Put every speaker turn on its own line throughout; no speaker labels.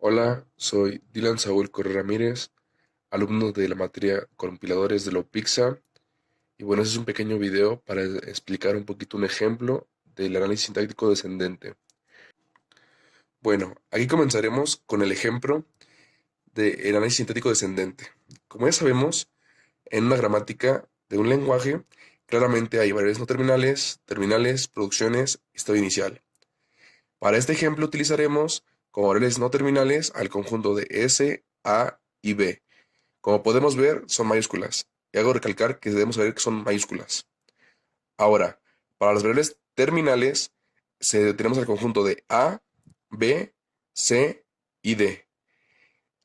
Hola, soy Dylan Saúl Correa Ramírez, alumno de la materia Compiladores de la UPIXA. Y bueno, este es un pequeño video para explicar un poquito un ejemplo del análisis sintáctico descendente. Bueno, aquí comenzaremos con el ejemplo del análisis sintáctico descendente. Como ya sabemos, en una gramática de un lenguaje, claramente hay variables no terminales, terminales, producciones y estado inicial. Para este ejemplo utilizaremos como variables no terminales al conjunto de S, A y B. Como podemos ver, son mayúsculas. Y hago recalcar que debemos saber que son mayúsculas. Ahora, para las variables terminales, tenemos el conjunto de A, B, C y D.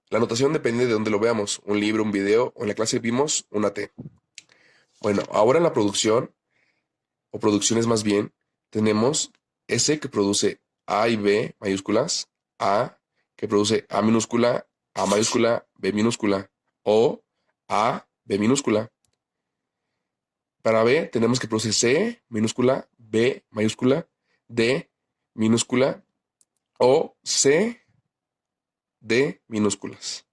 La notación depende de dónde lo veamos, un libro, un video o en la clase vimos una T. Bueno, ahora en la producción, o producciones más bien, tenemos S que produce A y B mayúsculas, A que produce A minúscula, A mayúscula, B minúscula, o A, B minúscula. Para B tenemos que produce C minúscula, B mayúscula, D minúscula o C, D minúsculas.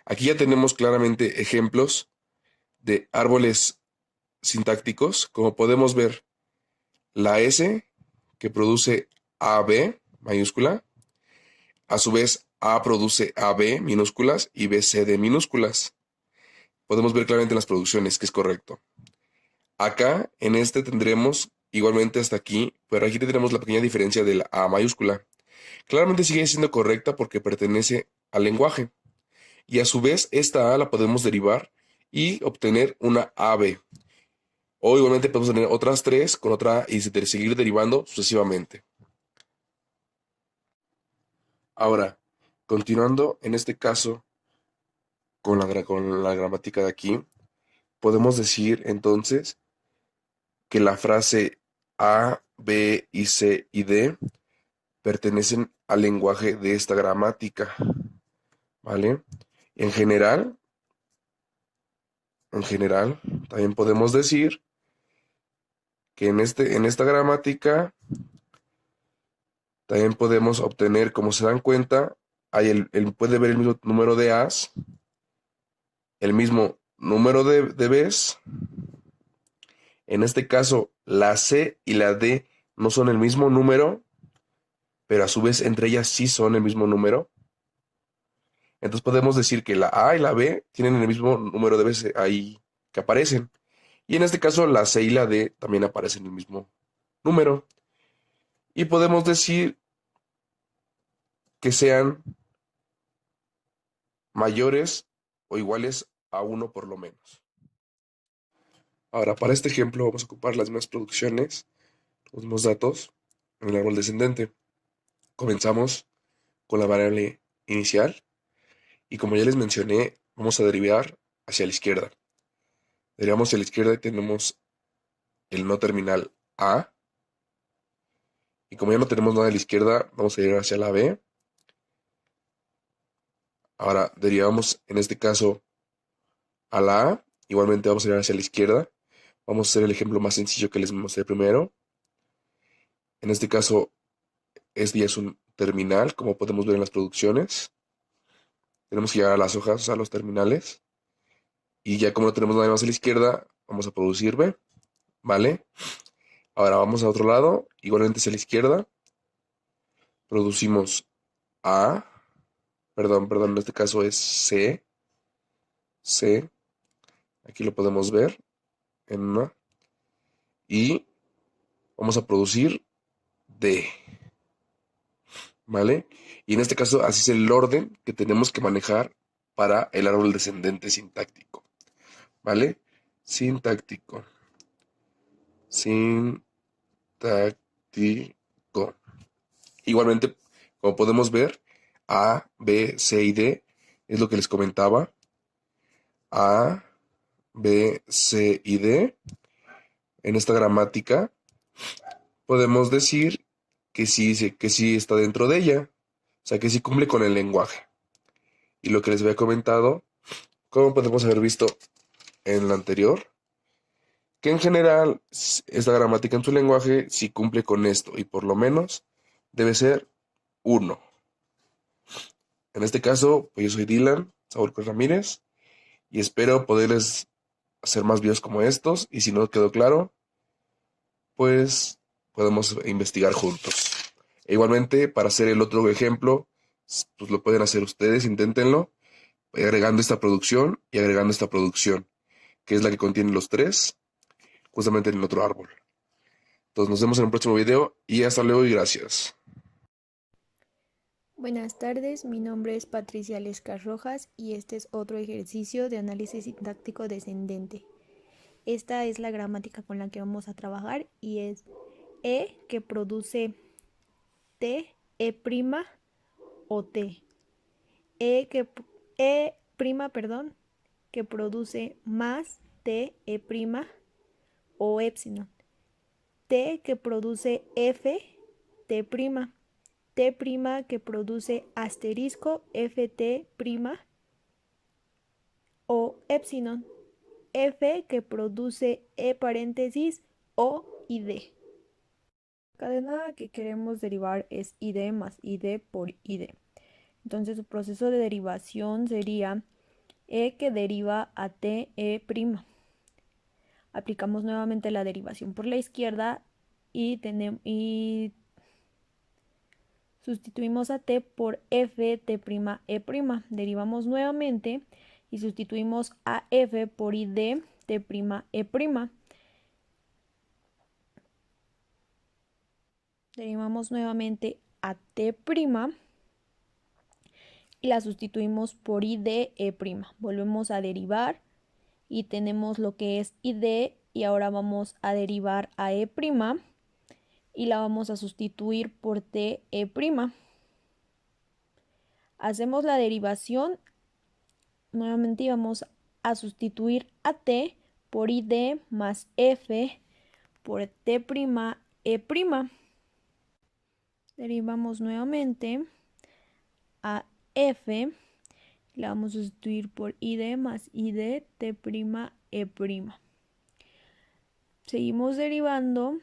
Aquí ya tenemos claramente ejemplos de árboles sintácticos. Como podemos ver, la S que produce AB mayúscula, a su vez A produce AB minúsculas y BCD minúsculas. Podemos ver claramente en las producciones que es correcto. Acá, en este tendremos igualmente hasta aquí, pero aquí tendremos la pequeña diferencia de la A mayúscula. Claramente sigue siendo correcta porque pertenece al lenguaje. Y a su vez, esta A la podemos derivar y obtener una AB. O igualmente podemos tener otras tres con otra A y seguir derivando sucesivamente. Ahora, continuando en este caso con la gramática de aquí, podemos decir entonces que la frase A, B y C y D pertenecen al lenguaje de esta gramática, ¿vale? En general, en general, también podemos decir que en esta gramática también podemos obtener, como se dan cuenta, puede ver el mismo número de A's, el mismo número de B's. En este caso, la C y la D no son el mismo número, pero a su vez entre ellas sí son el mismo número. Entonces podemos decir que la A y la B tienen el mismo número de veces ahí que aparecen. Y en este caso la C y la D también aparecen el mismo número. Y podemos decir que sean mayores o iguales a uno por lo menos. Ahora, para este ejemplo vamos a ocupar las mismas producciones, los mismos datos en el árbol descendente. Comenzamos con la variable inicial y como ya les mencioné, vamos a derivar hacia la izquierda. Derivamos hacia la izquierda y tenemos el no terminal A. Y como ya no tenemos nada a la izquierda, vamos a ir hacia la B. Ahora derivamos en este caso a la A. Igualmente vamos a ir hacia la izquierda. Vamos a hacer el ejemplo más sencillo que les mostré primero. En este caso, este ya es un terminal, como podemos ver en las producciones. Tenemos que llegar a las hojas, a los terminales. Y ya como no tenemos nada más a la izquierda, vamos a producir B. ¿Vale? Ahora vamos a otro lado, igualmente hacia la izquierda. Producimos A. Perdón, en este caso es C. C. Aquí lo podemos ver en una. Y vamos a producir D. ¿Vale? Y en este caso, así es el orden que tenemos que manejar para el árbol descendente sintáctico. ¿Vale? Sintáctico. Sintáctico. Igualmente, como podemos ver, A, B, C y D es lo que les comentaba. A, B, C y D. En esta gramática podemos decir que sí está dentro de ella. O sea, que sí cumple con el lenguaje. Y lo que les había comentado, como podemos haber visto en la anterior, que en general esta gramática en su lenguaje sí cumple con esto y por lo menos debe ser uno. En este caso, pues yo soy Dylan Saúl Cruz Ramírez y espero poderles hacer más videos como estos, y si no quedó claro, pues podemos investigar juntos. E igualmente, para hacer el otro ejemplo, pues lo pueden hacer ustedes, inténtenlo, agregando esta producción, que es la que contiene los tres, justamente en el otro árbol. Entonces nos vemos en el próximo video y hasta luego y gracias.
Buenas tardes, mi nombre es Patricia Lescas Rojas y este es otro ejercicio de análisis sintáctico descendente. Esta es la gramática con la que vamos a trabajar y es E que produce T, E' o T. E prima, perdón, que produce más T, E' o épsilon. T que produce F, T'. T' que produce asterisco ft' o epsilon. F que produce e paréntesis o id. La cadena que queremos derivar es id más id por id. Entonces su proceso de derivación sería e que deriva a t e'. Aplicamos nuevamente la derivación por la izquierda y sustituimos a t por f t' e'. Derivamos nuevamente y sustituimos a f por id t' e'. Derivamos nuevamente a t' y la sustituimos por id e'. Volvemos a derivar y tenemos lo que es id y ahora vamos a derivar a e' y la vamos a sustituir por t e'. Hacemos la derivación nuevamente y vamos a sustituir a t por id más f por t' e'. Derivamos nuevamente a f, la vamos a sustituir por id más id t' e'. Seguimos derivando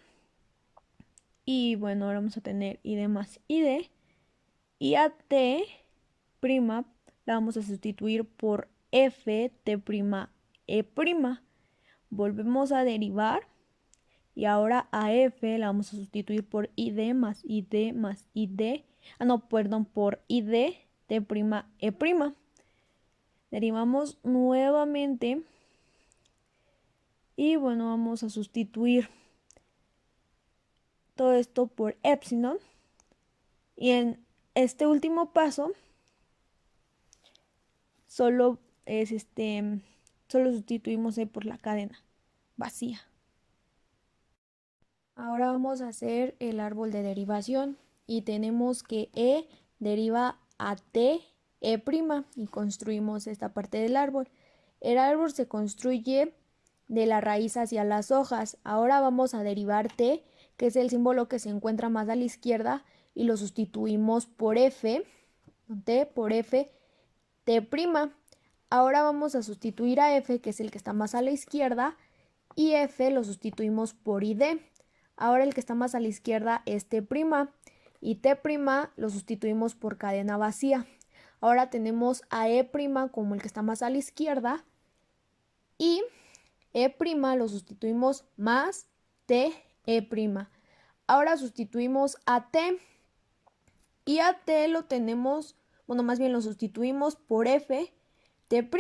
y bueno, ahora vamos a tener id más id y a t' la vamos a sustituir por f t' e'. Volvemos a derivar y ahora a f la vamos a sustituir por id más id más id, por id t' e'. Derivamos nuevamente y bueno, vamos a sustituir todo esto por epsilon y en este último paso solo sustituimos e por la cadena vacía. Ahora vamos a hacer el árbol de derivación y tenemos que e deriva a t e' y construimos esta parte del árbol. El árbol se construye de la raíz hacia las hojas. Ahora vamos a derivar t, que es el símbolo que se encuentra más a la izquierda, y lo sustituimos por f, t por f, t'. Ahora vamos a sustituir a f, que es el que está más a la izquierda, y f lo sustituimos por id. Ahora el que está más a la izquierda es t' y t' lo sustituimos por cadena vacía. Ahora tenemos a e' como el que está más a la izquierda y e' lo sustituimos más t e'. Ahora sustituimos a t y a t lo tenemos, bueno, más bien lo sustituimos por f t'.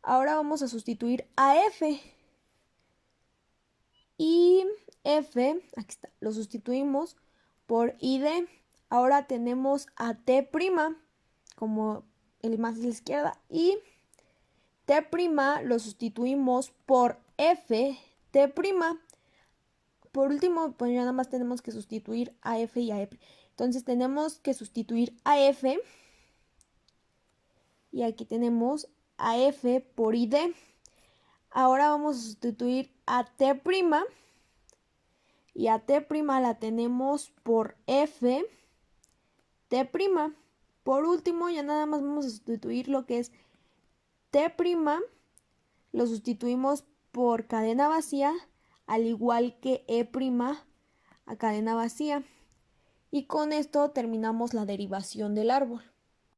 Ahora vamos a sustituir a f y f, aquí está, lo sustituimos por id. Ahora tenemos a t' como el más a la izquierda y t' lo sustituimos por f t'. Por último, pues ya nada más tenemos que sustituir a f y a e'. Entonces tenemos que sustituir a f y aquí tenemos a f por id. Ahora vamos a sustituir a t' y a t' la tenemos por f t'. Por último, ya nada más vamos a sustituir lo que es t', lo sustituimos por cadena vacía, al igual que e' a cadena vacía. Y con esto terminamos la derivación del árbol.